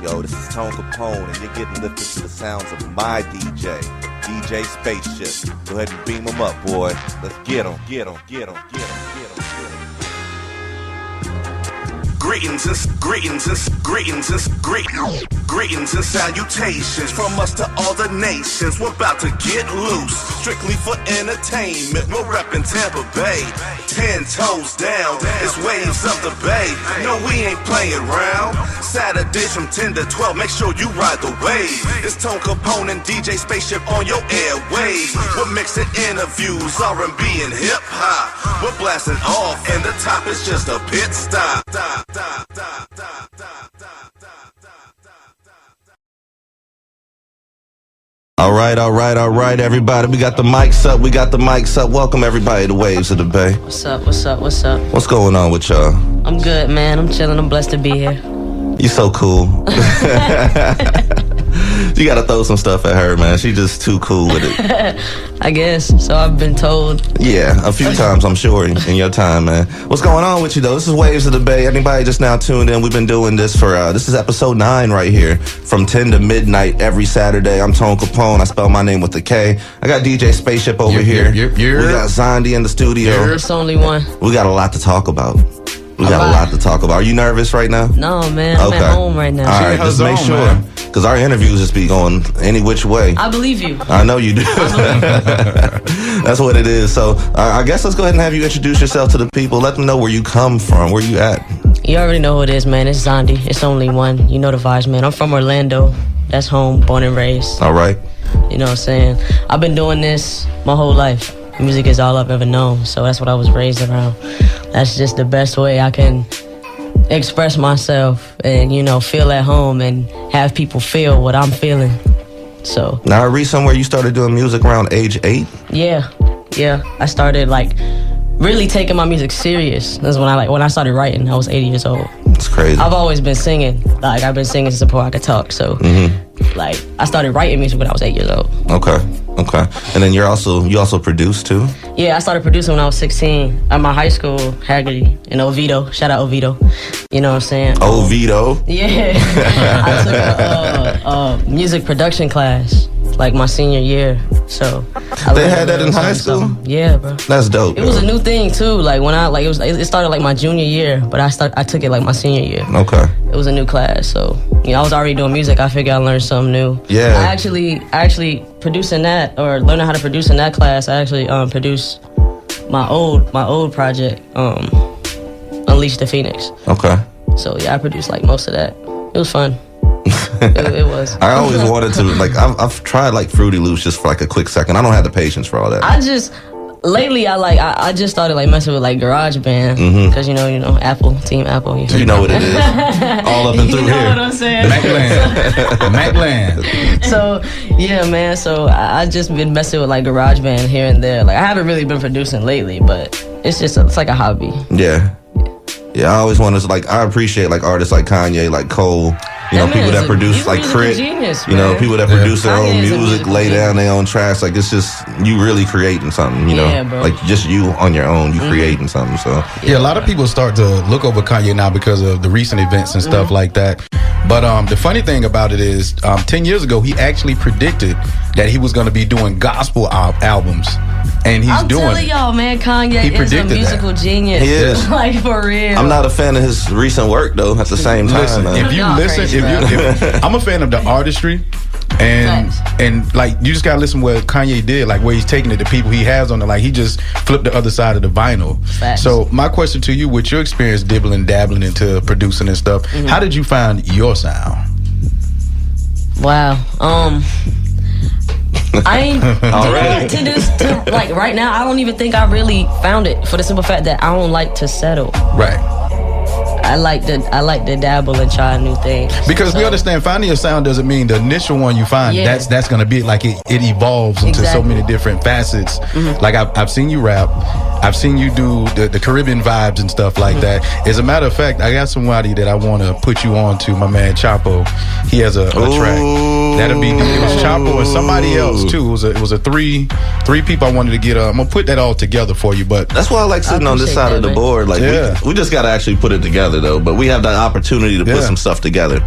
Yo, this is Tone Capone, and you're getting lifted to the sounds of my DJ, DJ Spaceship. Go ahead and beam him up, boy. Let's get him, get him, get him, get him, get him, get him. Greetings and salutations from us to all the nations. We're about to get loose, strictly for entertainment. We're reppin' Tampa Bay, 10 toes down. It's waves of the bay. No, we ain't playing round. Saturdays from 10 to 12. Make sure you ride the wave. It's Tone Capone and DJ Spaceship on your airwaves. We're mixing interviews, R&B and hip hop. We're blasting off, and the top is just a pit stop. All right, everybody. We got the mics up. Welcome, everybody, to Waves of the Bay. What's up? What's going on with y'all? I'm good, man. I'm chilling. I'm blessed to be here. You so cool. You gotta throw some stuff at her, man. She just too cool with it. I guess. So I've been told. Yeah, a few times, I'm sure, in your time, man. What's going on with you, though? This is Waves of the Bay. Anybody just now tuned in? We've been doing this for, this is episode 9 right here, from 10 to midnight every Saturday. I'm Tone Capone. I spell my name with a K. I got DJ Spaceship over here. We got XANDI in the studio. It's only one. We got a lot to talk about. Are you nervous right now? No, man. I'm at home right now. All right, just make sure. Because our interviews just be going any which way. I believe you. I know you do. That's what it is. So I guess let's go ahead and have you introduce yourself to the people. Let them know where you come from, where you at. You already know who it is, man. It's XANDI. It's only one. You know the vibes, man. I'm from Orlando. That's home, born and raised. All right. You know what I'm saying? I've been doing this my whole life. Music is all I've ever known. So that's what I was raised around. That's just the best way I can express myself and, you know, feel at home and have people feel what I'm feeling. So now I read somewhere you started doing music around age 8. Yeah. I started like really taking my music serious. That's when I started writing. I was 80 years old. It's crazy. I've always been singing. Like I've been singing since before I could talk. So like I started writing music when I was 8 years old. Okay. And then you also produce too? Yeah, I started producing when I was 16 at my high school, Haggerty, in Oviedo. Shout out Oviedo. You know what I'm saying? Oviedo? Yeah. I took a music production class like my senior year. So they had that in high school? Yeah, bro. That's dope. It was a new thing too. Like when it started like my junior year, but I took it like my senior year. Okay. It was a new class, so you know I was already doing music. I figured I'd learn something new. Yeah. I actually producing that or learning how to produce in that class. I actually produced my old project, Unleash the Phoenix. Okay. So yeah, I produced like most of that. It was fun. It was. I always wanted to I've tried like Fruity Loops just for like a quick second. I don't have the patience for all that. Lately, I just started like messing with like GarageBand because you know Team Apple. You know what it is. All up and through you know here. what I'm saying? Macland. So yeah, man. So I just been messing with like GarageBand here and there. Like I haven't really been producing lately, but it's like a hobby. Yeah. I always wanted to I appreciate like artists like Kanye, like Cole. You know, people that produce like Crit. Genius, you know, people that produce their own Kanye's music, lay down their own tracks. Like it's just you really creating something. You know, Yeah, bro. like just you on your own, you creating something. So Yeah, a lot of people start to look over Kanye now because of the recent events and stuff like that. But the funny thing about it is 10 years ago, he actually predicted that he was going to be doing gospel albums. And he's doing telling y'all, man, Kanye He is a predicted musical genius. He is. Like for real. I'm not a fan of his recent work though. At the same time, Listen, man. if you Y'all listen, crazy, if I'm a fan of the artistry, and like you just gotta listen what Kanye did, like where he's taking it to people he has on it. Like he just flipped the other side of the vinyl. Facts. So my question to you, with your experience dabbling into producing and stuff, how did you find your sound? Wow. I ain't Already? to like right now. I don't even think I really found it for the simple fact that I don't like to settle. Right. I like to dabble and try new things. Because we understand finding your sound doesn't mean the initial one you find. Yeah. That's gonna be like it evolves into so Exactly. many different facets. Like I've seen you rap. I've seen you do the Caribbean vibes and stuff like that. As a matter of fact, I got somebody that I want to put you on to, my man Chapo. He has a track. That'll be, it was Chapo and somebody else too. It was a three people I wanted to get. I'm gonna put that all together for you. But that's why I like sitting on this side of the board. Like we just gotta actually put it together though. But we have that opportunity to put some stuff together.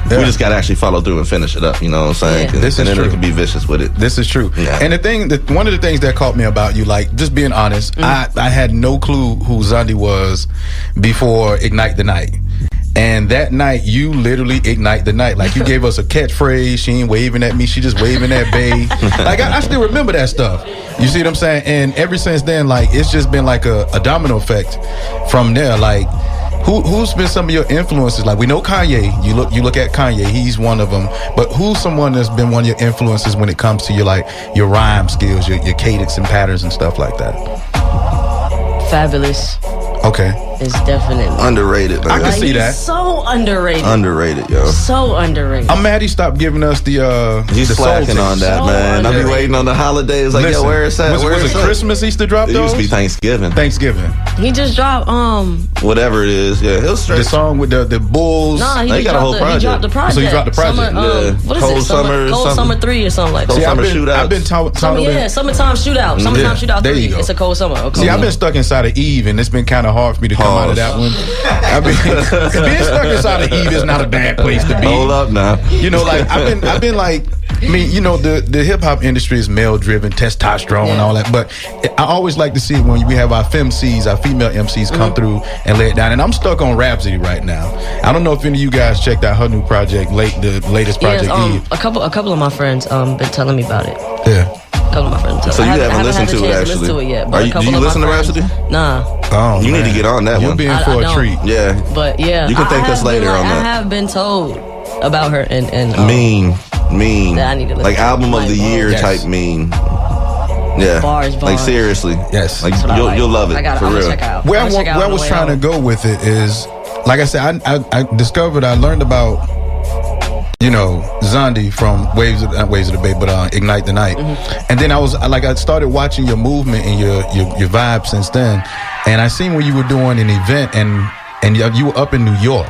We just gotta actually follow through and finish it up. You know what I'm saying? Yeah. This is true. It can be vicious with it. This is true. Yeah. And one of the things that caught me about you, like just being honest, I had no clue who XANDI was before Ignite the Night. And that night, you literally ignite the night. Like, you gave us a catchphrase. She ain't waving at me. She just waving at Bay. Like, I still remember that stuff. You see what I'm saying? And ever since then, like, it's just been like a domino effect from there. Like, who's been some of your influences? Like, we know Kanye. You look at Kanye. He's one of them. But who's someone that's been one of your influences when it comes to your rhyme skills, your cadence and patterns and stuff like that? Fabulous. Okay. It's definitely underrated. I can see that. So underrated. Underrated, yo. So underrated. I'm mad he stopped giving us the He's slacking on that, so man. I be waiting on the holidays. Like, yo, where is that? Was it Christmas Easter drop those? It used to be Thanksgiving. He just dropped whatever it is. Yeah, he'll straight. The song with the Bulls. Nah, he got a whole project. He dropped the project. So he dropped the project. What is it? Cold Summer 3 or something like that. Cold Summer Shootout. I've been talking. Summertime Shootout. Summertime Shootout 3. There you go. It's a cold summer. Okay. See, I've been stuck inside of Eve, and it's been kind of hard for me to come out of that one. Being stuck inside of Eve is not a bad place to be. Hold up now. You know, like I've been like, I mean, you know, the hip hop industry is male driven, testosterone and all that. But I always like to see it when we have our femcees, our female MCs come through and lay it down. And I'm stuck on Rhapsody right now. I don't know if any of you guys checked out her new project, the latest project. Eve. A couple of my friends been telling me about it. Yeah. A couple of my friends. So you haven't listened to it actually? Listen to it yet, but do you listen to Rhapsody? Nah. Oh, you need to get on that one. You're being for a treat. Yeah. But yeah, you can thank us later on that. I have been told about her and mean. That I need to listen like to. album of the year type mean. Yeah. Bars. Like seriously. Yes. Like you'll love it for real. Check out. Where I was trying to go with it is, like I said, I discovered, I learned about, you know, XANDI from not Waves of the Bay, but Ignite the Night. And then I started watching your movement and your vibe since then. And I seen when you were doing an event and you were up in New York.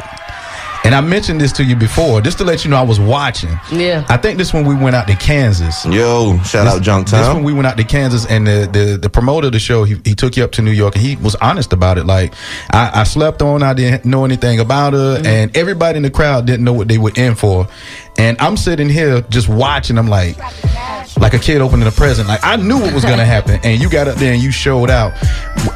And I mentioned this to you before, just to let you know I was watching. Yeah. I think this when we went out to Kansas. Yo, shout out Junktown. This when we went out to Kansas, and the promoter of the show, he took you up to New York, and he was honest about it. Like, I slept on, I didn't know anything about her, and everybody in the crowd didn't know what they were in for. And I'm sitting here just watching, I'm like a kid opening a present. Like, I knew what was going to happen, and you got up there and you showed out.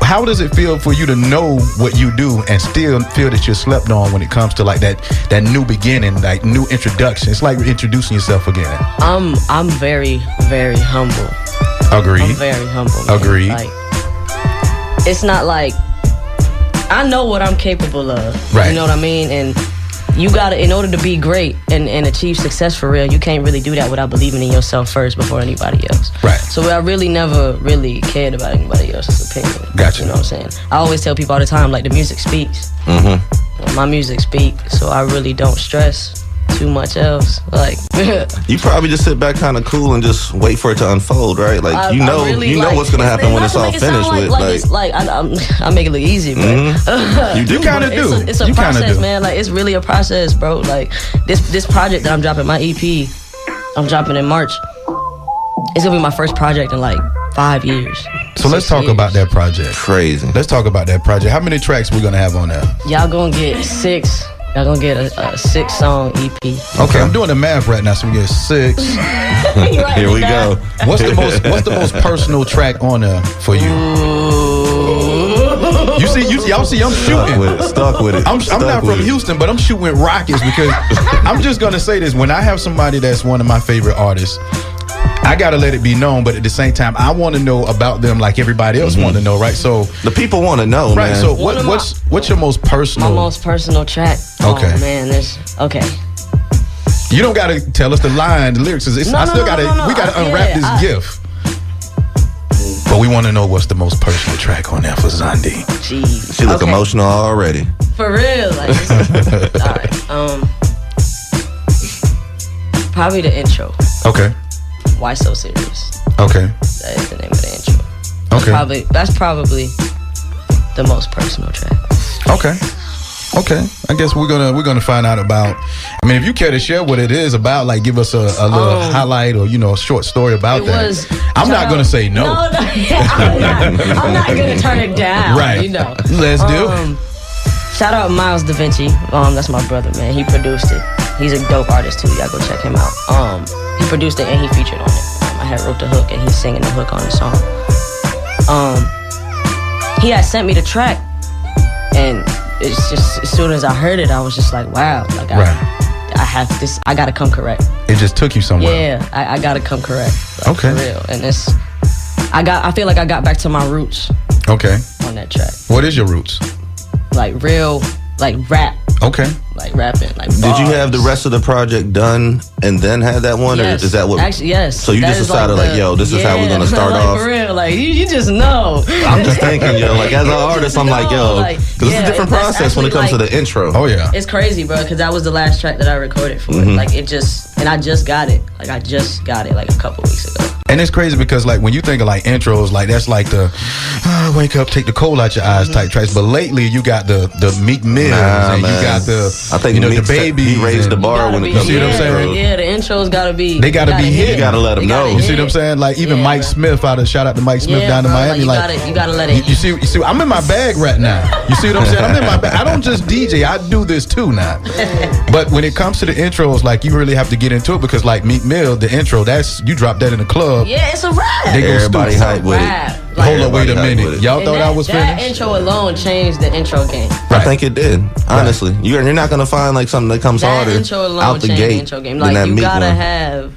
How does it feel for you to know what you do and still feel that you're slept on when it comes to like that new beginning, like new introduction? It's like introducing yourself again. I'm very, very humble. Agreed. I'm very humble. Man. Agreed. Like, it's not like I know what I'm capable of. Right. You know what I mean? And you gotta, in order to be great and achieve success for real, you can't really do that without believing in yourself first before anybody else. Right. So I really never really cared about anybody else's opinion. Gotcha. You know what I'm saying? I always tell people all the time, like, the music speaks. My music speaks, so I really don't stress too much else. Like, you probably just sit back kind of cool and just wait for it to unfold, right? Like, you know what's gonna happen when it's all finished with. I make it look easy, but you kind of do. It's a process, man. Like, it's really a process, bro. Like, this project that I'm dropping, my EP, I'm dropping in March. It's gonna be my first project in like 5 years. So let's talk about that project. Crazy. Let's talk about that project. How many tracks we gonna have on there? Y'all gonna get 6. Y'all gonna get a 6-song EP. Okay, I'm doing the math right now, so we get 6. Here we go. What's the most personal track on there for you? Y'all see, I'm shooting. Stuck with it. I'm not from Houston, but I'm shooting with rockets because I'm just gonna say this: when I have somebody that's one of my favorite artists, I gotta let it be known, but at the same time, I want to know about them like everybody else want to know, right? So the people want to know, right? Man. So what's your most personal? My most personal track. Okay. Oh man, okay. You don't gotta tell us the lyrics. We gotta unwrap this gift. But we want to know what's the most personal track on there for XANDI. Jeez. She look emotional already. For real, like. All right. Probably the intro. Okay. Why So Serious? Okay. That is the name of the intro. That's probably the most personal track. Okay. I guess we're gonna find out about. I mean, if you care to share what it is about, like give us a little highlight or a short story about that. I'm not gonna say no. I'm not gonna turn it down. Right. Let's do it. Shout out Miles Da Vinci. That's my brother, man. He produced it. He's a dope artist too. Y'all go check him out. He produced it and he featured on it. I had wrote the hook and he's singing the hook on the song. He had sent me the track, and it's just as soon as I heard it, I was just like, wow, like I have this. I gotta come correct. It just took you somewhere. Yeah, I gotta come correct. Like, okay, for real. And I feel like I got back to my roots. Okay. On that track. What is your roots? Like real, like rap. Okay. Like rapping, like bars. Did you have the rest of the project done and then had that one? Yes. Or is that what? Actually, yes. So you just decided yo, this is how we're gonna start off. For real, like you just know. I'm just thinking, yo, like as an artist, I'm like, yo, because it's a different process when it comes to the intro. Oh yeah. It's crazy, bro, because that was the last track that I recorded for it. Like it just, and I just got it. Like I just got it like a couple weeks ago. And it's crazy because like when you think of like intros, like that's like the wake up, take the coal out your eyes type tracks. But lately you got the Meek Mills and you got the I think the baby. He raised the bar when it comes to what I'm saying? Yeah, the intros gotta be. They gotta be hit. You gotta let them know. You see what I'm saying? Like even Mike Smith shout out to Mike Smith down in Miami. You gotta let it. You see, I'm in my bag right now. You see what I'm saying? I'm in my bag. I don't just DJ. I do this too now. But when it comes to the intros, like you really have to get into it because like Meek Mill, the intro, you drop that in the club. Yeah, it's a rap. They go Everybody hype with it. Hold up, wait a minute. Y'all thought I was finished? That intro alone changed the intro game. I think it did. Honestly, you're not gonna find like something that comes harder intro alone out the changed gate. The intro game. Like you gotta have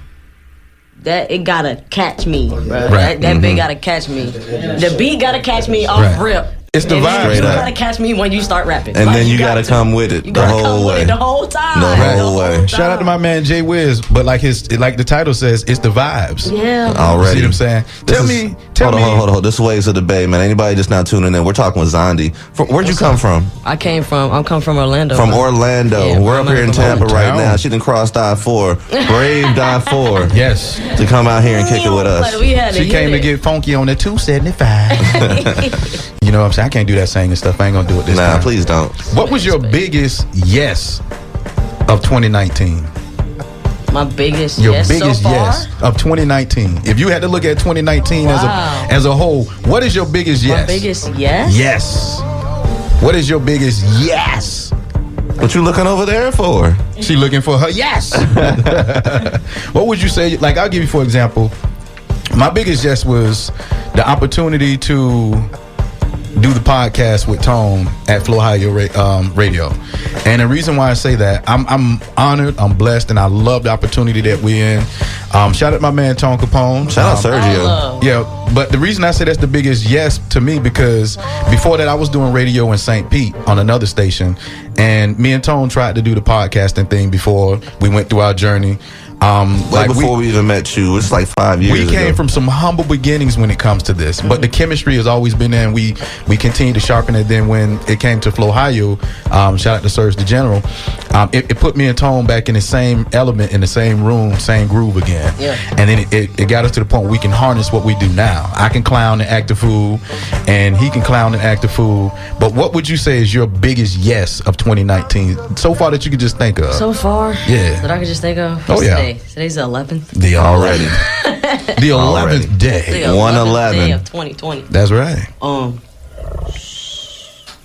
that. It gotta catch me, bro. Right. That beat gotta catch me. The beat gotta catch me off rip. It's the vibe. You gotta catch me when you start rapping. And then you gotta come with it the whole way. The whole time. The whole way. Shout out to my man Jay Wiz, but like the title says, it's the vibes. Yeah. Already. See what I'm saying? Tell me. Hold on. This is Waves of the Bay, man. Anybody just now tuning in, we're talking with XANDI. Where'd you come from? I'm come from Orlando. From Orlando. Yeah, we're up here in Tampa right now. She done crossed I-4, braved I-4. Yes. To come out here and kick it with us. Like she came to get funky on the 275. You know what I'm saying? I can't do that singing stuff. I ain't gonna do it this time. Nah, please don't. What was your biggest yes of 2019? My biggest Your yes biggest so far? yes of 2019. If you had to look at 2019 as a whole, what is your biggest yes? My biggest yes? Yes. What is your biggest yes? What you looking over there for? She looking for her yes. What would you say? Like I'll give you for example. My biggest yes was the opportunity to do the podcast with Tone at Flow Higher Radio. And the reason why I say that, I'm honored, I'm blessed, and I love the opportunity that we're in. Shout out to my man Tone Capone. Shout out Sergio. Yeah, but the reason I say that's the biggest yes to me because before that I was doing radio in St. Pete on another station, and me and Tone tried to do the podcasting thing before we went through our journey. Before we even met you, it's like 5 years ago. We came from some humble beginnings when it comes to this, but the chemistry has always been there, and we continue to sharpen it. Then when it came to Flow Higher, shout out to Serge the General, it put me and Tone back in the same element, in the same room, same groove again. Yeah. And then it got us to the point where we can harness what we do now. I can clown and act a fool, and he can clown and act a fool. But what would you say is your biggest yes of 2019 so far that you could just think of? So far? Yeah. That I could just think of? Oh, yeah. Today's the 11th. The 11th day. 1/11 day of 2020. That's right.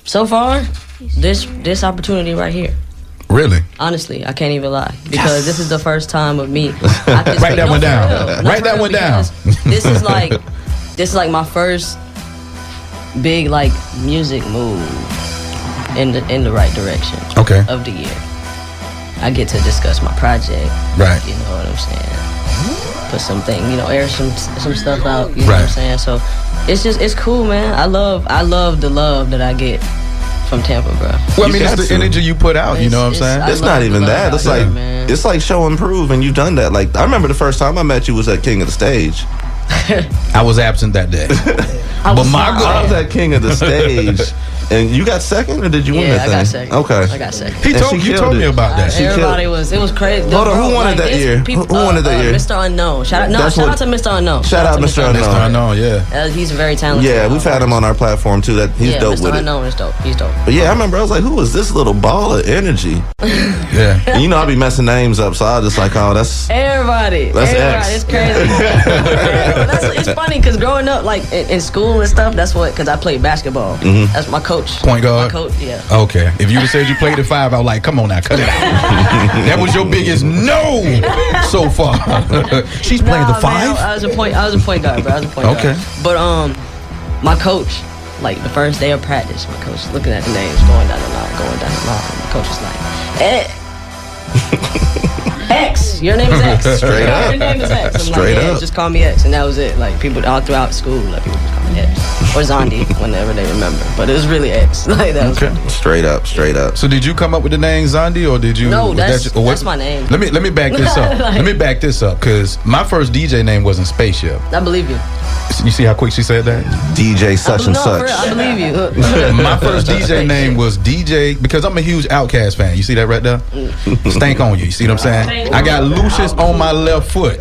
So far, this opportunity right here. Really? Honestly, I can't even lie because this is the first time of me. Write that one down. Write that one down. This is like my first big like music move in the right direction. Okay. Of the year. I get to discuss my project. Right. You know what I'm saying? Put something, air some stuff out. You know what I'm saying? So it's cool, man. I love the love that I get from Tampa, bro. Well, I mean, it's the energy you put out. You know what I'm saying? It's not even that. It's like show and prove, and you've done that. Like I remember the first time I met you was at King of the Stage. I was absent that day. I was at King of the Stage, And you got second, or did you win that Yeah, I thing? got second. Okay. I got second. You told me about that. Everybody it was crazy. Hold on, who won it that year? Who won it that year? Mr. Unknown. Shout out to Mr. Unknown. Shout out Mr. Unknown. Mr. Unknown, yeah. He's very talented. Yeah, we've had him on our platform too. He's dope Mr. with Unknown is dope. He's dope. But yeah, I remember I was like, who is this little ball of energy? Yeah. And you know, I be messing names up, so I was just like, oh, that's everybody. X. It's crazy. It's funny because growing up, like in school and stuff, that's what, because I played basketball. That's my coach. Point guard? My coach, yeah. Okay. If you would have said you played at 5, I was like, come on now, cut it out. That was your biggest no so far. She's playing the 5? Man, I was a point guard, bro. I was a point guard. Okay. But my coach, like the first day of practice, my coach looking at the names going down the line. My coach was like, X, your name is X. Straight up. Your name is X. I'm Straight like, yeah, up. just call me X, and that was it. Like people all throughout school, like people just call me X or Xandi whenever they remember. But it was really X. Like that was Okay. Straight up. So did you come up with the name Xandi, or did you? No, that's my name. Let me back this up. Let me back this up, because my first DJ name wasn't Spaceship. I believe you. You see how quick she said that? DJ such and No, such. for real, I believe you. My first DJ name was DJ, because I'm a huge Outkast fan. You see that right there? Stank on you. You see what I'm saying? I got Lucius on my left foot.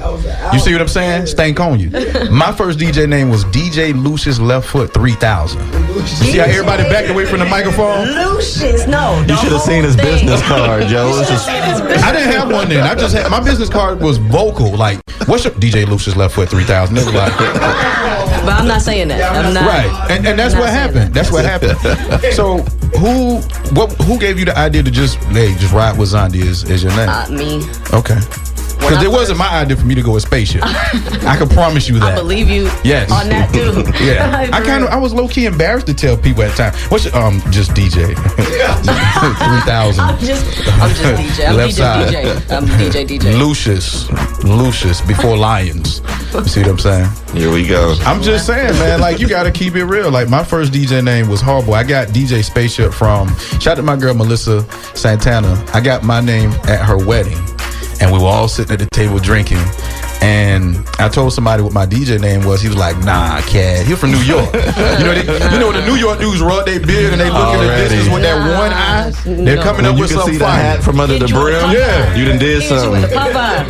You see what I'm saying? Stank on you. My first DJ name was DJ Lucius Left Foot 3000. You see how everybody backed away from the microphone? Lucius, no. You should have seen his business card, Joe. It's just, I didn't have one then. I just had, my business card was vocal. Like, what's your DJ Lucius Left Foot 3000? It was like, But I'm not saying that. I'm not. right, and that's what happened. That's what happened. So who gave you the idea to just ride with Xandi as your name? Me. Okay. Because it wasn't my idea for me to go with Spaceship. I can promise you that. I believe you. Yes. On that too. Yeah. I was low key embarrassed to tell people at the time. What's your, just DJ 3000. I'm just DJ. I'm Left side. DJ. I'm DJ. Lucius before Lions. You see what I'm saying? here we go. I'm just saying, man, like, you gotta keep it real. Like, my first DJ name was Horrible. I got DJ Spaceship from, shout out to my girl Melissa Santana. I got my name at her wedding, and we were all sitting at the table drinking, and I told somebody what my DJ name was. He was like, nah, cat. He was from New York. You know the New York dudes rub their beard and they look at the business with that one eye. They're coming up You with can something see the fire. hat from under the brim. Yeah. You done did something.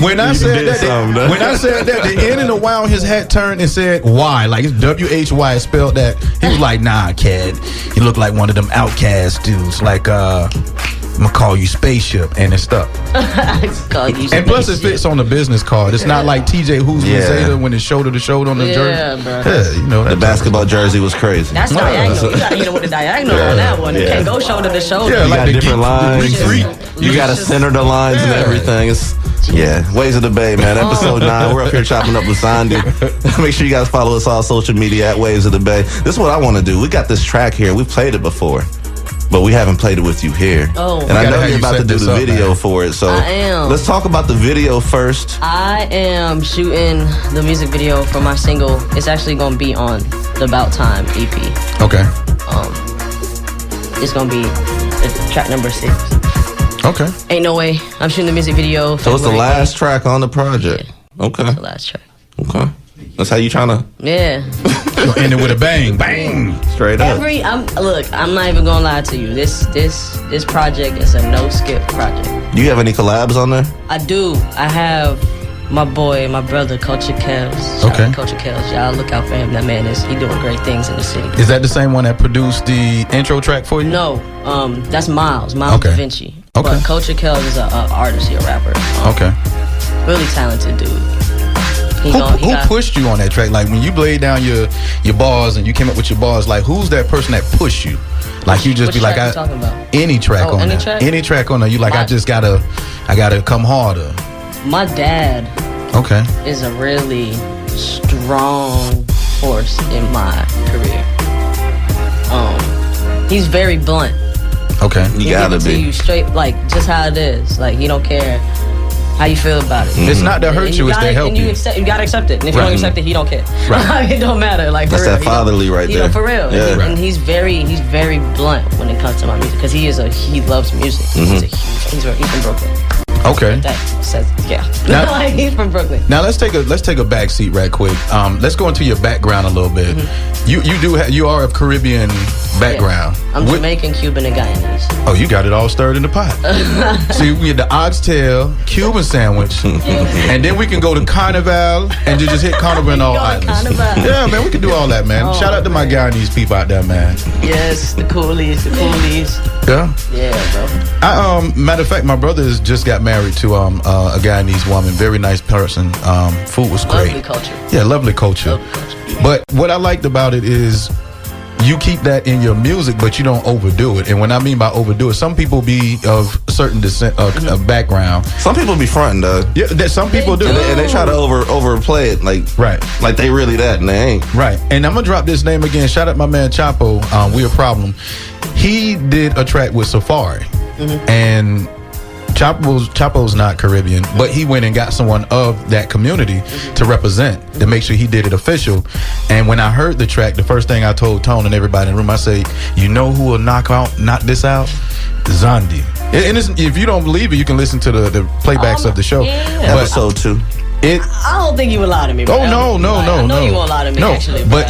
When I said did something, that, the end and the Y on his hat turned and said Y, like it's WHY spelled that. He was like, nah, kid, you look like one of them Outkast dudes. Like, I'm gonna call you Spaceship, and it's stuck. And plus, it fits on the business card. It's not like TJ Who's Yeah. Zeta when it's shoulder to shoulder on the jersey. Bro. Yeah, you know The basketball jersey was crazy. That's diagonal. You gotta hit it with the diagonal on that one. You can't go shoulder to shoulder. Yeah, You like got the different geek- lines. Greek. You got to center the lines and everything. It's Ways of the Bay, man. Episode 9. We're up here chopping up with Xandi. Make sure you guys follow us on social media at Waves of the Bay. This is what I want to do. We got this track here. We've played it before, but we haven't played it with you here. Oh. And I know Gotta you're have about you to do set the this up, video man. for it. So I am. let's talk about the video first. I am shooting the music video for my single. It's actually gonna be on the About Time EP. Okay. It's gonna be track number 6. Okay. Ain't no way. I'm shooting the music video. So it's the February last track on the project. Okay. 8th. The last track. Okay. That's how you trying to Yeah. Gonna end it with a bang, bang. straight up. I'm not even gonna lie to you. This project is a no skip project. Do you have any collabs on there? I do. I have my brother, Culture Kels. Shout Okay. out to Culture Kels. Y'all look out for him. That man he doing great things in the city. Is that the same one that produced the intro track for you? No, that's Miles Okay. Da Vinci. Okay. But Culture Kels is an artist, he a rapper. Okay. Really talented dude. Who pushed you on that track? Like, when you laid down your bars and you came up with your bars, like, who's that person that pushed you? Like, you just Which be like, track you talking about? any track Oh, on any there. track? Any track on there. You like, My- I gotta come harder. My dad Okay. is a really strong force in my career. He's very blunt. Okay. You He gotta give it to be. you straight, like just how it is. Like he don't care how you feel about it. It's not to hurt And you, it's to gotta- help and you. You gotta accept it. And if you Right. don't accept it, he don't care. Right. It don't matter. Like for That's real. that fatherly right You know, there. for real. Yeah. And he's very blunt when it comes to my music because he loves music. Mm-hmm. He's from Brooklyn. Okay. That says yeah. Now- Like, he's from Brooklyn. Now let's take a back seat right quick. Let's go into your background a little bit. Mm-hmm. You are of Caribbean background. Yeah. I'm Jamaican, Cuban, and Guyanese. Oh, you got it all stirred in the pot. See, we get the oxtail Cuban sandwich, and then we can go to Carnival and just hit Carnival in all islands. Carnival. Yeah, man, we can do all that, man. Oh, Shout out to my Guyanese people out there, man. Yes, the coolies. Yeah. Yeah, bro. Matter of fact, my brother just got married to a Guyanese woman. Very nice person. Food was great. Lovely culture. Yeah, lovely culture. But what I liked about it is you keep that in your music, but you don't overdo it. And when I mean by overdo it, some people be of certain descent, background. Some people be fronting, though. Yeah, some people do. And they try to overplay it, like they really that, and they ain't. Right. And I'm gonna drop this name again. Shout out my man Chapo. We a problem. He did a track with Safari, and Chapo's not Caribbean, but he went and got someone of that community to represent, to make sure he did it official. And when I heard the track, the first thing I told Tone and everybody in the room, I say, you know who will knock this out? XANDI. And if you don't believe it, you can listen to the playbacks of the show. Yeah. Episode 2. I don't think you would lie to me, bro. Oh, no. I know you won't lie to me, actually. But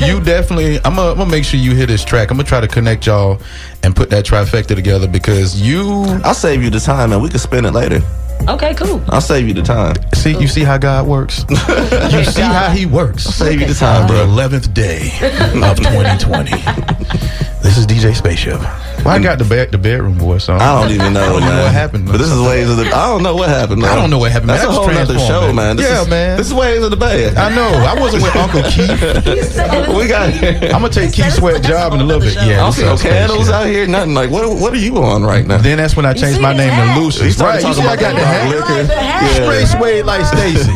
you definitely, I'm gonna make sure you hear this track. I'm gonna try to connect y'all and put that trifecta together because I'll save you the time and we can spin it later. Okay, cool. I'll save you the time. See, you see how God works? You see how he works? I'll save you the time, On the bro. 11th day of 2020. This is DJ Spaceship. Well, I got the bedroom voice on. I don't even know, man. What happened. But this is Waves of the... I don't know what happened, man. I don't know what happened, man. That's a whole nother show, man. This is Waves of the Bay. I know. I wasn't with Uncle Keith. We got... I'm going to take Keith Sweat's job in a little bit. Yeah, I don't see no candles out here, nothing. Like, what are you on right now? Then that's when I changed my name to Lucius. Right, you see I got the hat. Straight suede like Stacy.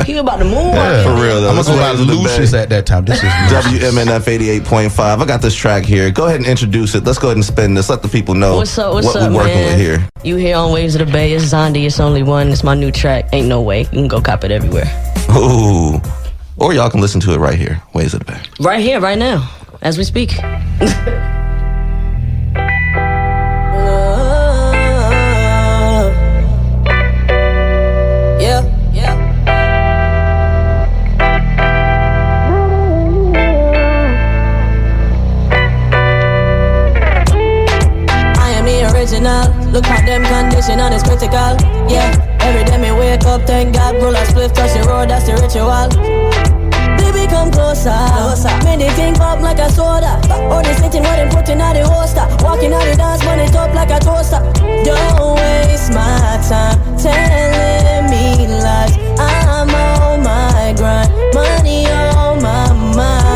He about to move. Yeah. For real, though. I'm going to go by Lucius at that time. This is WMNF 88.5. I got this track here. Go ahead and introduce it. Let's go ahead and spin this. Let the people know what's up, what we're working man? with here. You here on Waves of the Bay. It's XANDI. It's only one. It's my new track. Ain't no way. You can go cop it everywhere. Ooh. Or y'all can listen to it right here. Waves of the Bay. Right here, right now, as we speak. Look at them condition and it's critical. Yeah, every day me wake up, thank God. Roll a spliff, touch the road, that's the ritual. Baby, come closer. Made it think up like a soda. Or they sitting what they putting out the holster. Walking out the dance, burn it up like a toaster. Don't waste my time telling me lies. I'm on my grind, money on my mind.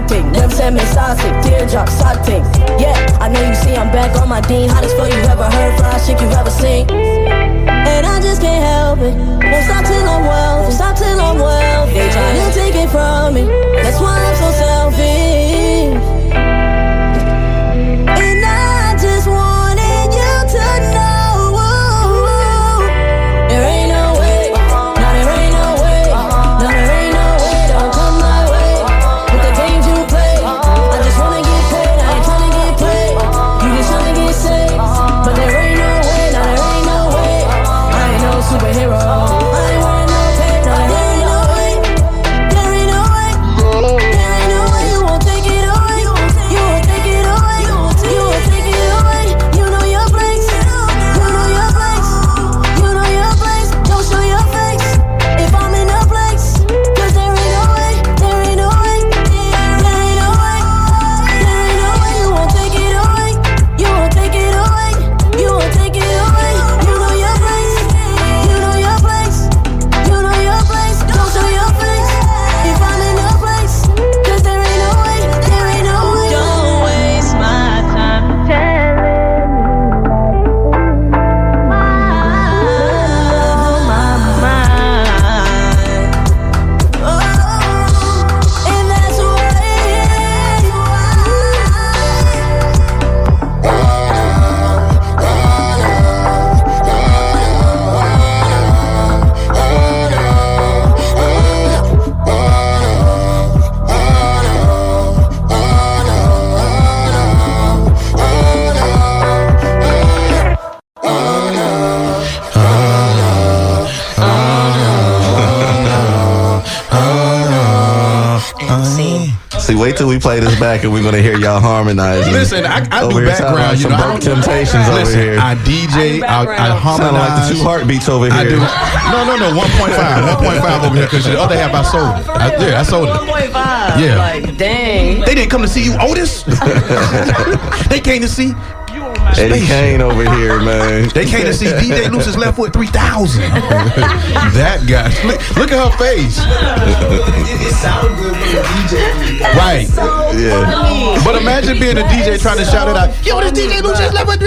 Them send me saucy, teardrop, sad thing. Yeah, I know you see I'm back on my Dean. Hottest flow you ever heard, fly shit you ever seen. And I just can't help it. Don't stop till I'm well, don't stop till I'm well. They trying to take it from me, that's why I'm so selfish. And I just wanted you to know there ain't no way, no there ain't no way, no there ain't no way. Don't come my way with the games you play. I just wanna get paid, I ain't tryna get played. You just tryna get saved, but there ain't no way, no there ain't no way. I ain't no superhero, I ain't wearing no cape. No there ain't no way, there ain't no way, there ain't no See, wait till we play this back and we're gonna hear y'all harmonizing. Listen, I do Over here background. sounding like some Broke Temptations over listen, here. I DJ, I harmonize. Sounding like the 2 heartbeats over here. I do. No, 1.5 over here because the other half I sold it. I sold it. 1.5. Yeah. Like, dang. They didn't come to see you, Otis. They came to see Eddie Kane over here, man. They came to see DJ Luce's Left Foot 3000. That guy. Look at her face. It sounded good for the DJ. Right. Yeah. But imagine being a DJ trying to shout it out. Yo, this DJ Luce's Left Foot.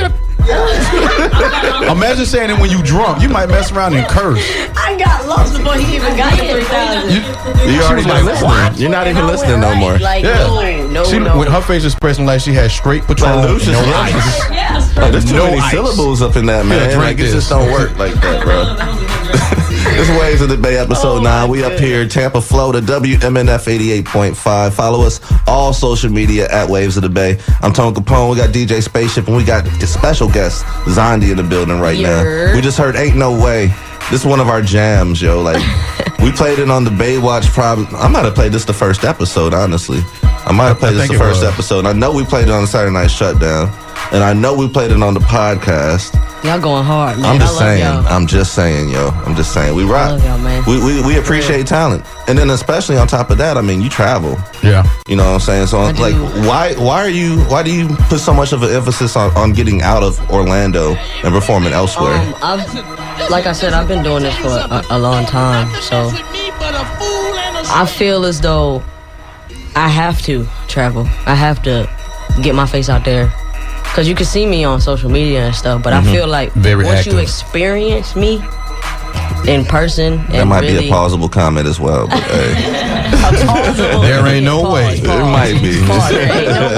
Imagine saying it when you drunk. You might mess around and curse. I got lost before he even got to 3,000. You already not listening. What? You're not even listening no more. Like, Yeah. no. With her face expressing like she had straight Patron, Like Lucius no Lewis. ice. Yes, Oh, there's too No many ice. syllables up in that, man. drink Like, it this. just don't work like that, bro. This is Waves of the Bay, episode 9. We up here, Tampa, Florida, WMNF 88.5. Follow us all social media at Waves of the Bay. I'm Tone Capone. We got DJ Spaceship, and we got a special guest, XANDI, in the building right now. We just heard Ain't No Way. This is one of our jams, yo. Like, we played it on the Baywatch. I might have played this the first episode, honestly. I might have played this think the it first was. episode. I know we played it on the Saturday Night Shutdown, and I know we played it on the podcast. Y'all going hard, man. I'm just I love saying. y'all. I'm just saying, yo. I'm just saying. We rock. love y'all, man. We appreciate talent, and then especially on top of that, I mean, you travel. Yeah. You know what I'm saying? So, I like, do. why do you put so much of an emphasis on getting out of Orlando and performing elsewhere? Like I said, I've been doing this for a long time, so I feel as though I have to travel. I have to get my face out there. Because you can see me on social media and stuff, but I feel like Very once active. you experience me in person, That and might really, be a plausible comment as well, but hey. There ain't no way. It might be. Pause, there ain't no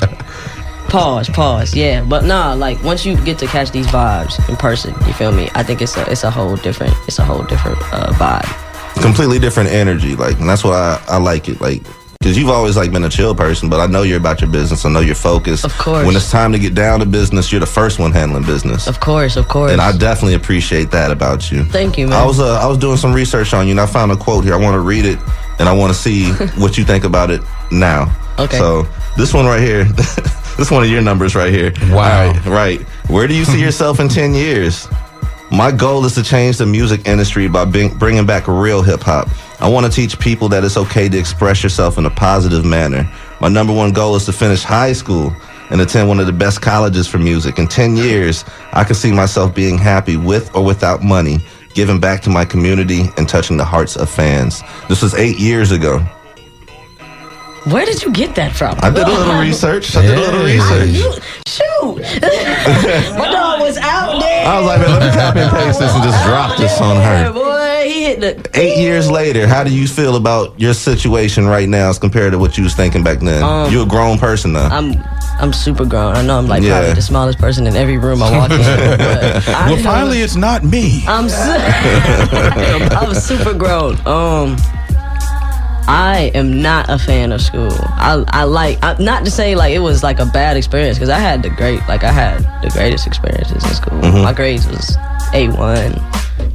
way. Pause. Yeah, but nah, like once you get to catch these vibes in person, you feel me? I think it's a whole different vibe. Completely different energy, like, and that's why I like it, like, because you've always like been a chill person, but I know you're about your business. I know you're focused. Of course. When it's time to get down to business, you're the first one handling business. Of course. And I definitely appreciate that about you. Thank you, man. I was doing some research on you, and I found a quote here. I want to read it, and I want to see what you think about it now. Okay. So this one right here, this is one of your numbers right here. Wow. Right. Where do you see yourself in 10 years? My goal is to change the music industry by bringing back real hip hop. I want to teach people that it's okay to express yourself in a positive manner. My number one goal is to finish high school and attend one of the best colleges for music. In 10 years, I can see myself being happy with or without money, giving back to my community and touching the hearts of fans. This was 8 years ago. Where did you get that from? I did a little research. Shoot! My dog was out there. I was like, man, let me copy and paste this and just drop this on Yeah, her. boy, he hit the. 8 years later, how do you feel about your situation right now as compared to what you was thinking back then? You a grown person now. I'm super grown. I know I'm like Yeah. probably the smallest person in every room I walk in. But Well, finally, it's not me. I'm super grown. I am not a fan of school. Not to say like it was like a bad experience, because I had the greatest experiences in school. My grades was A1.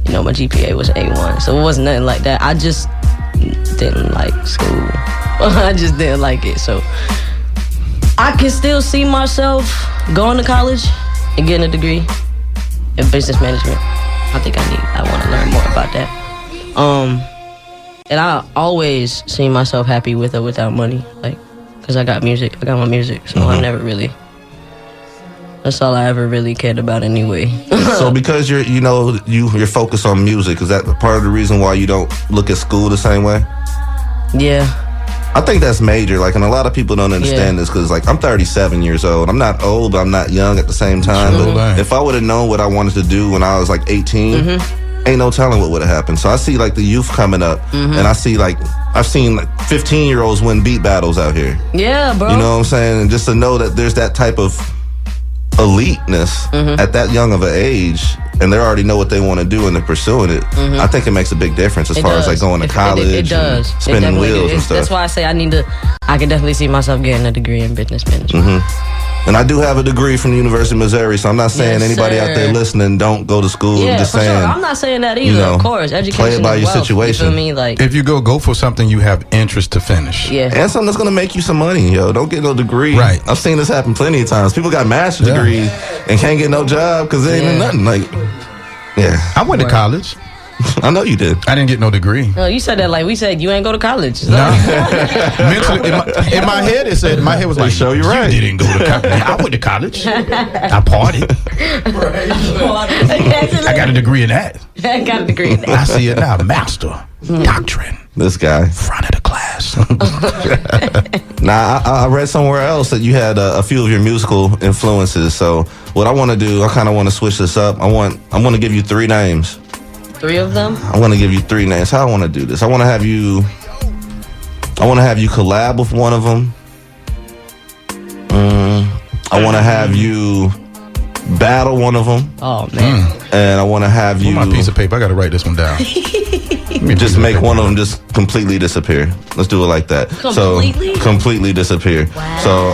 You know, my GPA was A1, so it wasn't nothing like that. I just didn't like school. I just didn't like it. So I can still see myself going to college and getting a degree in business management. I want to learn more about that. And I always see myself happy with or without money, like, because I got music. I got my music, so I never really. That's all I ever really cared about anyway. So because you're focused on music, is that part of the reason why you don't look at school the same way? Yeah. I think that's major. Like, and a lot of people don't understand this because, like, I'm 37 years old. I'm not old, but I'm not young at the same time. Sure. But if I would have known what I wanted to do when I was like 18, ain't no telling what would have happened. So I see like the youth coming up, and I've seen like 15-year-olds win beat battles out here. Yeah, bro. You know what I'm saying? And just to know that there's that type of eliteness at that young of an age, and they already know what they want to do and they're pursuing it. I think it makes a big difference as far as like going to college, It does. and spinning wheels and stuff. That's why I say I can definitely see myself getting a degree in business management. And I do have a degree from the University of Missouri, so I'm not saying Yes, anybody out there sir. listening don't go to school. Yeah, I'm just for saying. sure. I'm not saying that either. Of course, education. play it by is your wealth, situation. You feel me? Like, If you go for something you have interest to finish. yeah. And something that's gonna make you some money, yo. Don't get no degree. Right. I've seen this happen plenty of times. People got master's Yeah. degrees and can't get no job because they ain't in Yeah. nothing. Like, yeah, I went to college. I know you did. I didn't get no degree. No, you said that like we said you ain't go to college. No. Mentally, in my head, it said, my head was like, show you right. You didn't go to college. I went to college. I partied. I got a degree in that. I got a degree in that. I see it now. Master. Doctrine. This guy. Front of the class. Now, I read somewhere else that you had a few of your musical influences. So, what I want to do, I kind of want to switch this up. I'm going to give you 3 names. 3 of them. I want to give you 3 names. How I want to do this? I want to have you collab with one of them. I want to have you battle one of them, Oh man. and I want to have you My piece of paper. I got to write this one down. just make one of them just completely disappear. Let's do it like that. Completely? So completely disappear. So.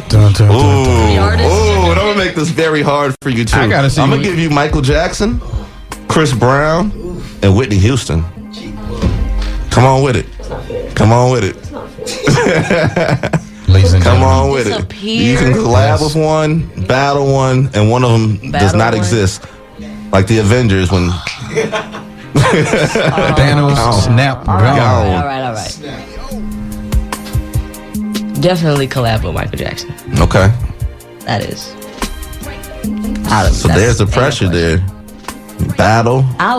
Dun, dun, dun, dun. The artist. Ooh, and I'm gonna make this very hard for you too. I gotta see I'm gonna what- give you Michael Jackson, Chris Brown, and Whitney Houston. Come on with it. Come on with it. Ladies and Come gentlemen. on with it. Disappear. You can collab with one, battle one, and one of them does Battle not one. exist. Like the Avengers when Thanos, snap, All gone. right. Definitely collab with Michael Jackson. Okay. That is. So there's the pressure there. Battle. I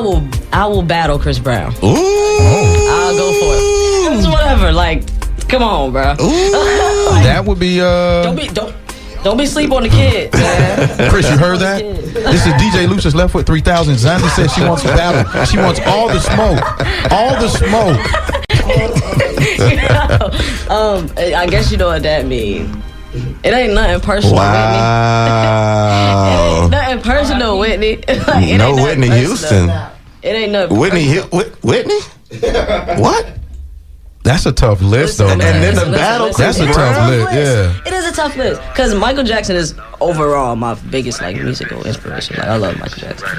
will battle Chris Brown. Ooh. I'll go for it. It's whatever. Like, come on, bro. That would be Don't be sleep on the kid, man. Chris, you heard that? This is DJ Lucius Left Foot 3000. Xandi says she wants a battle. She wants all the smoke. All the smoke. I guess you know what that means. It ain't nothing personal, Wow. Whitney. It ain't nothing personal, Whitney. Like, it No ain't nothing Whitney personal. Houston. It ain't nothing Whitney? What? That's a tough list, though, And then man. the battle. That's a Chris tough Brown? list, yeah. It is a tough list because Michael Jackson is overall my biggest like musical inspiration. Like I love Michael Jackson.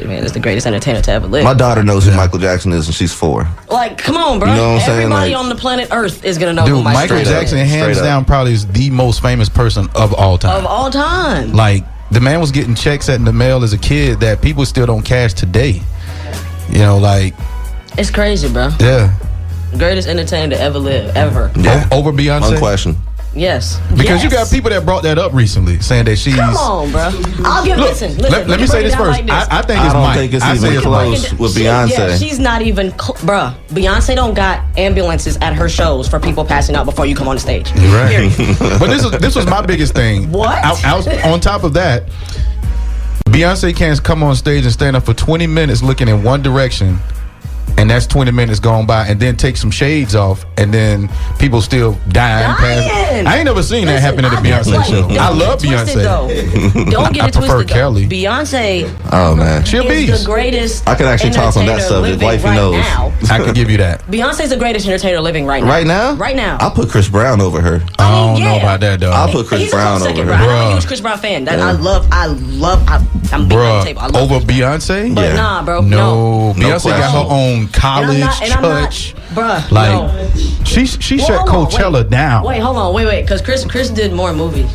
Man, it's the greatest entertainer to ever live. My daughter knows who Michael Jackson is, and she's 4. Like, come on, bro. You know what I'm saying? Everybody Like- on the planet Earth is gonna know who Dude, Michael Straight up. Jackson, Straight hands up. down, probably is the most famous person of all time. of all time. Like, the man was getting checks in the mail as a kid that people still don't cash today. You know, like, It's crazy, bro. yeah. Greatest entertainer to ever live, ever. Yeah. Over Beyonce? Unquestioned. Yes. Because you Yes. got people that brought that up recently, saying that she's... Come on, bro. I'll give. Look, Listen. let me can say break it this down first. like this. I think I it's don't Mike. think it's I even say it's close. Mike. with Yeah, Beyonce. she's not even, bruh. Beyonce don't got ambulances at her shows for people passing out before you come on the stage. Right. But this was my biggest thing. What? I was, on top of that, Beyonce can't come on stage and stand up for 20 minutes looking in one direction, and that's 20 minutes gone by, and then take some shades off, and then people still dying. Dying. I ain't never seen that happen at a Beyonce show. I love Beyonce. Don't get I it prefer twisted, Kelly. though. Beyonce Oh, man. She'll is be. the greatest. I can actually talk on that entertainer subject. living Wifey right knows. now. I can give you that. Beyonce's the greatest entertainer living right now. Right now? Right now. I'll put Chris Brown over her. I don't know yeah. about that, though. I'll put Chris He's Brown a close second, over bro. her. I'm a Bruh. huge Chris Brown fan. That Yeah. I'm beating on the table. I love Bruh, over Chris Brown. Beyonce? But Yeah. nah, bro. No, No Beyonce got question. her own college, And I'm not, church. bruh. Like, no. she Well, shut hold on, Coachella wait. down. Wait, hold on, wait, because Chris did more movies.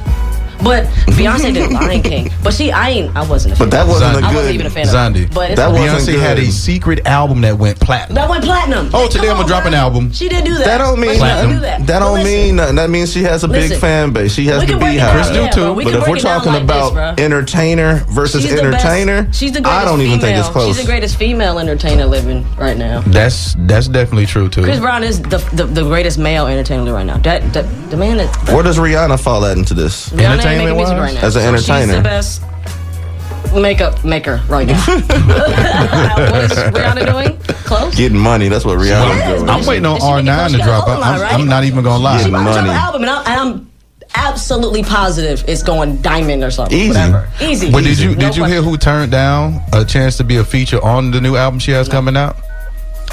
But Beyonce did Lion King. But I wasn't a fan. But that wasn't Zondi. a I wasn't good. even a fan of Zondi. it. But it's That okay. wasn't Beyonce had good. a secret album that went platinum. That went platinum. Oh, today Come I'm gonna on, drop bro. an album. She did do that. That don't mean But she Platinum. did do that. That But don't listen, mean nothing. That means she has a big Listen. fan base. She has we the can break it beehive. down. Chris do Yeah, too. bro, we But can if we're break it down talking like about this, bro. entertainer versus She's the best- entertainer, she's the greatest I don't even think it's female. close. She's the greatest female entertainer living right now. That's definitely true too. Chris Brown is the greatest male entertainer right now. The man that Where does Rihanna fall at into this? Rihanna ain't making music Entertainment-wise? right now. As an So entertainer. she's the best makeup maker right now. What is Rihanna doing? Close. Getting money. That's what Rihanna's Yes, doing. but I'm waiting on She making R9 close. to She got drop. a whole lot, right? I'm not even gonna lie. She about to drop money. an album, and I'm absolutely positive it's going diamond or something. Easy. Whatever. Easy. But Easy. did you hear who turned down a chance to be a feature on the new album she has coming out?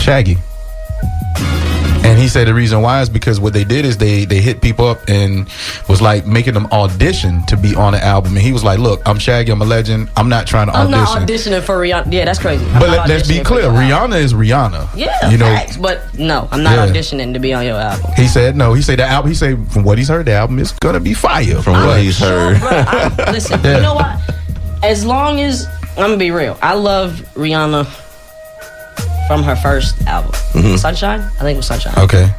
Shaggy. And he said the reason why is because what they did is they hit people up and was like making them audition to be on the album. And he was like, look, I'm Shaggy, I'm a legend. I'm not trying to audition. I'm not auditioning for Rihanna. Yeah, that's crazy. But let's be clear. Rihanna is Rihanna. Yeah, you know, facts, but no, I'm not auditioning to be on your album. He said no. He said the album. He said from what he's heard, the album is gonna be fire. From what he's heard. Bro, listen, you know what? As long as I'm gonna be real, I love Rihanna from her first album, Sunshine. I think it was Sunshine. Okay.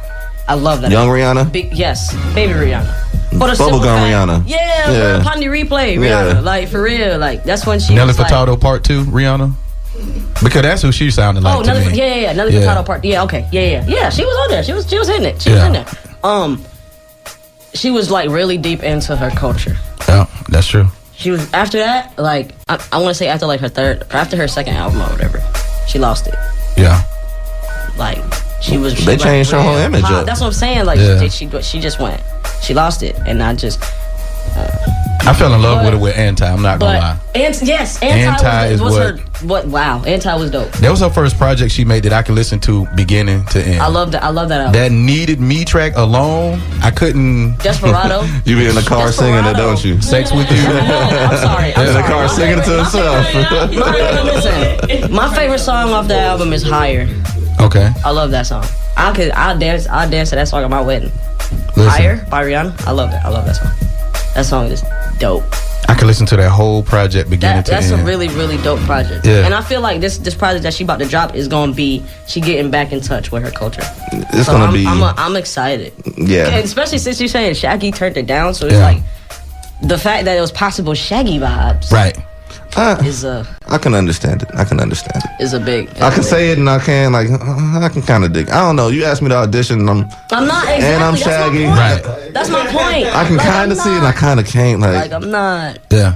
I love that. Young Rihanna? Yes, baby Rihanna. Bubblegum Rihanna. Yeah. Pondy Replay Rihanna. Yeah. Like, for real. Like, that's when she Nelly was like... Furtado Part 2, Rihanna? Because that's who she sounded like to me. Yeah. Nelly Furtado Part... Yeah, okay. Yeah, she was on there. She was hitting it. She was in there. She was, like, really deep into her culture. Yeah, that's true. She was... After that, like... I want to say after, like, after her second album or whatever, she lost it. Yeah. Like... They changed her whole image up. That's what I'm saying. Like she just went. She lost it, and I just. I fell in love with her with Anti. I'm not gonna lie. Anti was her. Wow, Anti was dope. That was her first project she made that I could listen to beginning to end. I love that album. That Needed Me track alone, I couldn't. Desperado. You be in the car singing it, don't you? Sex with You. I'm sorry. In the car singing it to herself. Listen, my favorite song off the album is Higher. Okay. I love that song. I'll dance to that song at my wedding. Listen. Higher by Rihanna. I love that. I love that song. That song is dope. I could listen to that whole project beginning to end. That's a really, really dope project. Yeah. And I feel like this project that she about to drop is gonna be she getting back in touch with her culture. It's gonna be. I'm excited. Yeah. And especially since you're saying Shaggy turned it down, so it's like the fact that it was possible Shaggy vibes. Right. I can understand it. Is a big. I can say it and I can kind of dig. I don't know. You asked me to audition. I'm not exactly. And I'm Shaggy. Right. That's my point. I can kind of see it and I kind of can't. Like I'm not. Yeah.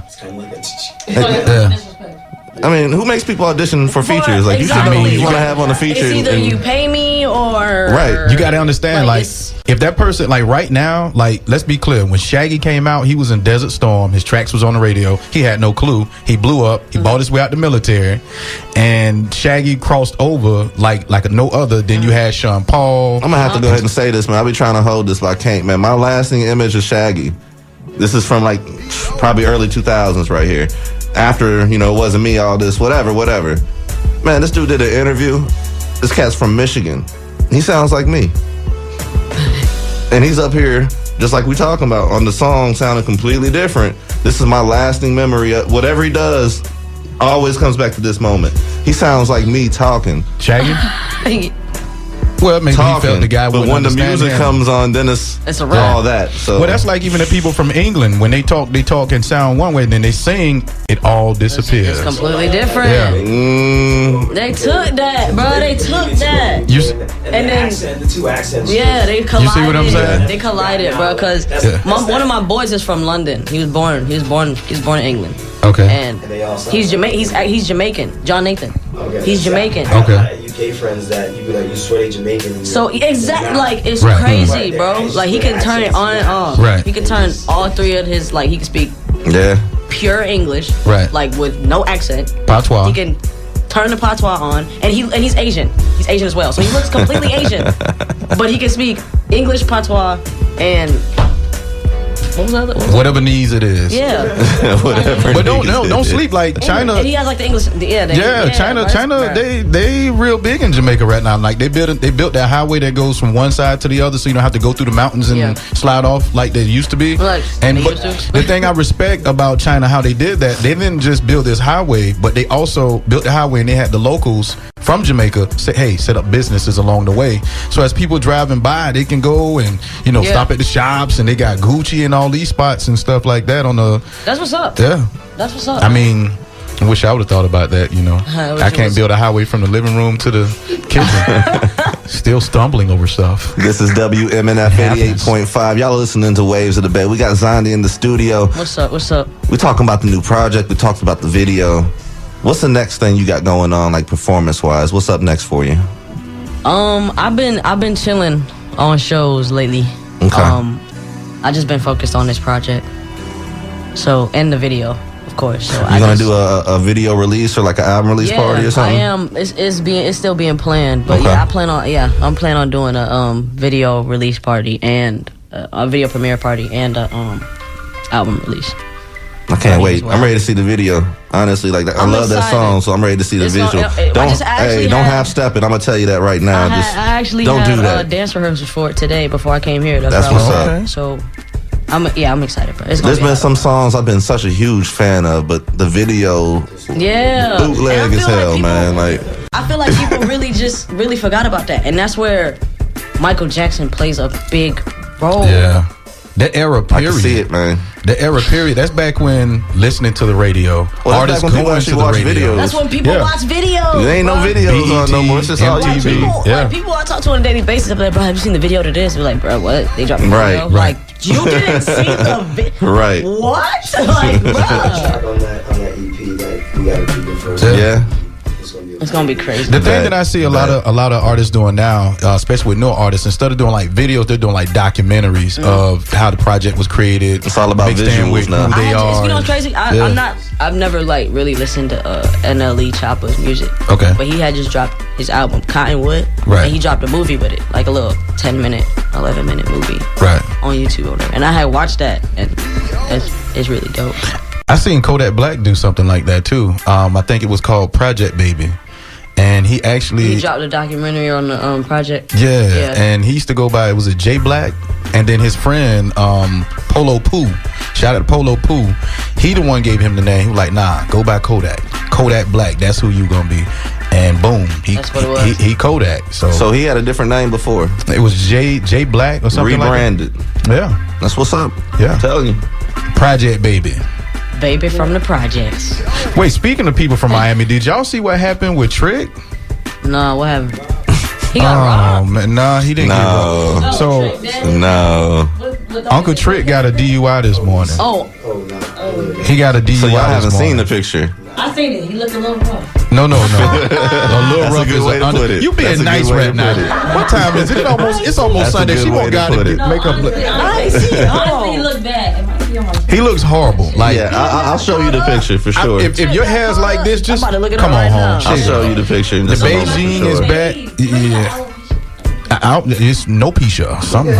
Yeah. I mean, who makes people audition for features? Like, exactly. You should know who you're gonna have on the feature. It's either you pay me or right. You gotta understand, like if that person, like right now, like let's be clear, when Shaggy came out, he was in Desert Storm. His tracks was on the radio. He had no clue. He blew up. He bought his way out the military, and Shaggy crossed over like no other. Then you had Sean Paul. I'm gonna have to go ahead and say this, man. I'll be trying to hold this, but I can't, man. My lasting image of Shaggy. This is from like probably early 2000s right here. After, it wasn't me, all this, whatever. Man, this dude did an interview. This cat's from Michigan. He sounds like me. And he's up here, just like we talking about, on the song sounding completely different. This is my lasting memory. Whatever he does always comes back to this moment. He sounds like me talking. Shaggy? Well, maybe talking, he felt the guy but when the music comes on, then it's a wrap. all that. So. Well, that's like even the people from England. When they talk and sound one way, and then they sing, it all disappears. It's completely different. Yeah. They took that, bro. They took that. And then the two accents. Yeah, they collided. You see what I'm saying? They collided, bro. Because one of my boys is from London. He was born in England. Okay. And he's Jamaican. John Nathan. Okay. He's Jamaican. Okay. UK friends that you swear they Jamaican. So exactly, like it's right. crazy, bro. Like he can turn it on and off. Right. He can turn all three of his he can speak pure English. Right. Like with no accent. Patois. He can turn the patois on, and he's Asian. He's Asian as well, so he looks completely Asian. But he can speak English, patois, and what was the other? Whatever needs it is. Yeah. Whatever. But don't sleep like China. And he has like the English. China. They real big in Jamaica right now. Like they built that highway that goes from one side to the other, so you don't have to go through the mountains and slide off like they used to be. But the thing I respect about China, how they did that, they didn't just build this highway, but they also built the highway and they had the locals from Jamaica say, hey, set up businesses along the way. So as people driving by, they can go and stop at the shops, and they got Gucci and all these spots and stuff like that on the. That's what's up. Yeah. That's what's up. I mean, I wish I would have thought about that. I can't build a highway from the living room to the kitchen. Still stumbling over stuff. This is WMNF 88.5. Y'all are listening to Waves of the Bay. We got XANDI in the studio. What's up? We talking about the new project. We talked about the video. What's the next thing you got going on, like performance-wise? What's up next for you? I've been chilling on shows lately. Okay. I just been focused on this project. So, and the video, of course. So You gonna do a video release or like an album release party or something? I am. It's still being planned, but Okay. I'm planning on doing a video release party and a video premiere party and a album release. I can't wait. I'm ready to see the video. Honestly, like I love that song, so I'm ready to see the visual. Don't half step it. I'm gonna tell you that right now. I actually don't do that. had dance rehearsals for it today before I came here. That's what's up. Okay. So I'm excited, bro. There's been some songs I've been such a huge fan of, but the video, bootleg as hell, man. Like I feel like people really forgot about that, and that's where Michael Jackson plays a big role. Yeah. That era period. I can see it, man. The era period. That's back when listening to the radio. Artists going to the radio. That's when people watch videos. There ain't no videos on no more. It's just all YouTube. People I talk to on a daily basis, I'm like, bro, have you seen the video to this? We're like, bro, what? They dropped the video? Right. Like, you didn't see the video? Right. What? Like, bro. on that EP that we gotta do the first. Yeah. It's gonna be crazy. The thing that I see a lot of artists doing now, especially with new artists, instead of doing like videos, they're doing like documentaries of how the project was created. It's all about visuals now. Who they are. You know what's crazy? I've never like really listened to NLE Chopper's music. Okay. But he had just dropped his album Cottonwood. Right. And he dropped a movie with it, like a little 10-minute, 11-minute movie. Right. On YouTube or whatever. And I had watched that, and it's really dope. I seen Kodak Black do something like that too. I think it was called Project Baby. And he actually dropped a documentary on the project. Yeah, and he used to go by, it was a J Black, and then his friend Polo Poo. Shout out to Polo Poo. He the one gave him the name. He was like, nah, go by Kodak. Kodak Black. That's who you gonna be. And boom, that's what it was. He Kodak. So he had a different name before. It was J Black or something rebranded. Like that. Yeah, that's what's up. Yeah, I'm telling you. Project Baby. Baby from the projects. Wait, speaking of people from Miami, did y'all see what happened with Trick? No, what happened? He got robbed. Man, nah, he didn't get robbed. So, Uncle Trick got a DUI this morning. He got a DUI. So y'all haven't seen the picture? I seen it. He looked a little rough. No. A little rough is under. You being nice right now. What time is it? It's almost Sunday. She won't got it. Make up. I ain't see it. He looked bad. He looks horrible. Like, yeah, I'll show you the picture for sure. If your hair's like this, just come on home. I'll show you the picture. The Beijing is bad. Yeah. It's no Pisha. Something.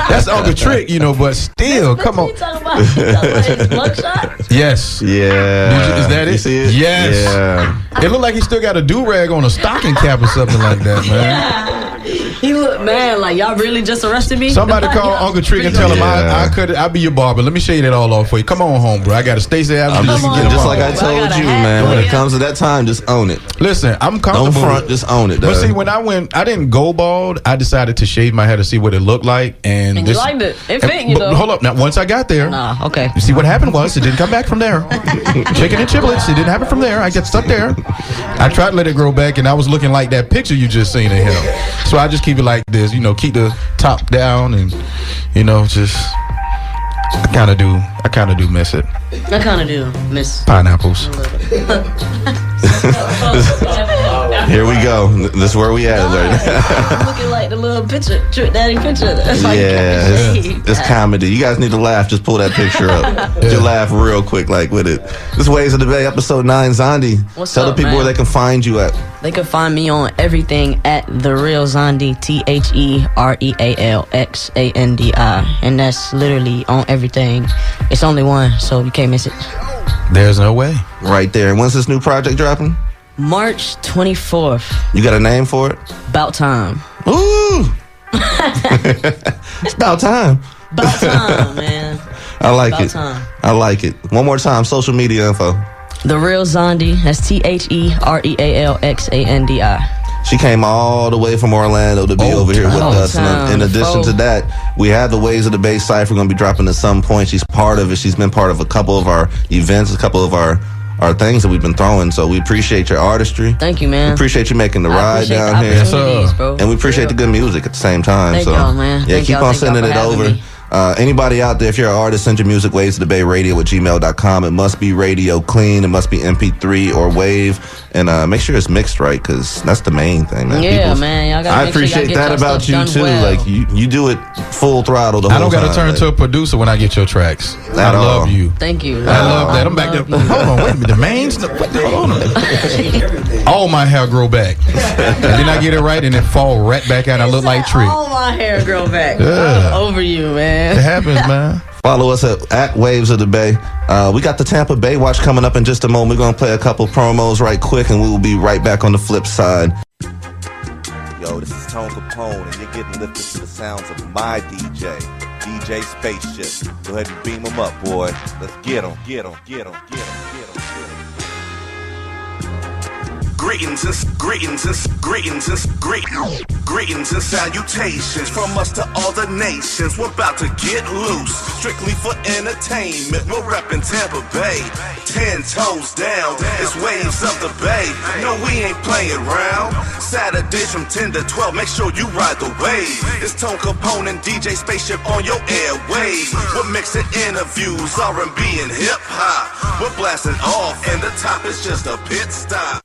That's Uncle Trick, but still, come on. What you talking about? You talking about his mugshot? Yes. Yeah. Is that it? You see it? Yes. Yeah. It looked like he still got a do-rag on a stocking cap or something like that, man. He looked, man, like y'all really just arrested me? Somebody call Uncle Trick and tell him I'll be your barber. Let me shave it all off for you. Come on home, bro. I got to stay there. Just like I told you, man. When it comes to that time, just own it. Listen, I'm comfortable. Don't front, just own it. But see, when I didn't go bald. I decided to shave my hair to see what it looked like, and you liked it. It fit you though. Hold up, now once I got there, okay. You see what happened was it didn't come back from there. Chicken and chiblets, it didn't happen from there. I got stuck there. I tried to let it grow back, and I was looking like that picture you just seen of him. So I just keep it like this, keep the top down, and just. I kind of do miss it. I kind of do miss pineapples. Here we go. This is where we at right now. I'm looking like the little picture, Trick Daddy picture. That's like it's comedy. You guys need to laugh. Just pull that picture up. Just laugh real quick, like with it. This Waves of the Bay, episode 9. Xandi, tell the people where they can find you at. They can find me on everything at The Real Xandi, TheRealXANDI, and that's literally on everything. It's only one, so you can't miss it. There's no way. Right there. And when's this new project dropping? March 24th. You got a name for it? About Time. Ooh! It's about time. About time, man. I like about it. Time. I like it. One more time, social media info. The Real Xandi. That's TheRealXANDI. She came all the way from Orlando to be over here with us. And in addition to that, we have the Waves of the Bay Cypher going to be dropping at some point. She's part of it. She's been part of a couple of our events, a couple of our things that we've been throwing. So we appreciate your artistry. Thank you, man. We appreciate you making the ride down here. Bro. And we appreciate the good music at the same time. Thank y'all, man. Yeah, keep on sending it over. Anybody out there, if you're an artist, send your music waves to the Bay Radio at gmail.com. It must be radio clean. It must be MP3 or wave. And make sure it's mixed right, because that's the main thing, man. Yeah, man. Y'all gotta I make sure y'all appreciate get that your about stuff you, done too. well. Like, you do it full throttle the whole time. I don't got to turn to a producer when I get your tracks. I At all. love you. Thank you. I love that. I'm back there. Hold on, wait a minute. The mains? Hold on. All my hair grow back. And then I get it right and it fall right back out. I look like Trick. All my hair grow back. Yeah. I'm over you, It man. happens, man. Follow us at Waves of the Bay. We got the Tampa Bay Watch coming up in just a moment. We're going to play a couple promos right quick, and we will be right back on the flip side. Yo, this is Tone Capone, and you're getting lifted to the sounds of my DJ, DJ Spaceship. Go ahead and beam him up, boy. Let's get him, get him, get him, get him, get him, get him. Greetings and salutations from us to all the nations. We're about to get loose, strictly for entertainment. We're reppin' Tampa Bay, 10 toes down. It's waves of the Bay. No, we ain't playing round. Saturdays from 10 to 12. Make sure you ride the wave. It's Tone Capone and DJ Spaceship on your airwaves. We're mixing interviews, R&B and hip hop. We're blasting off, and the top is just a pit stop.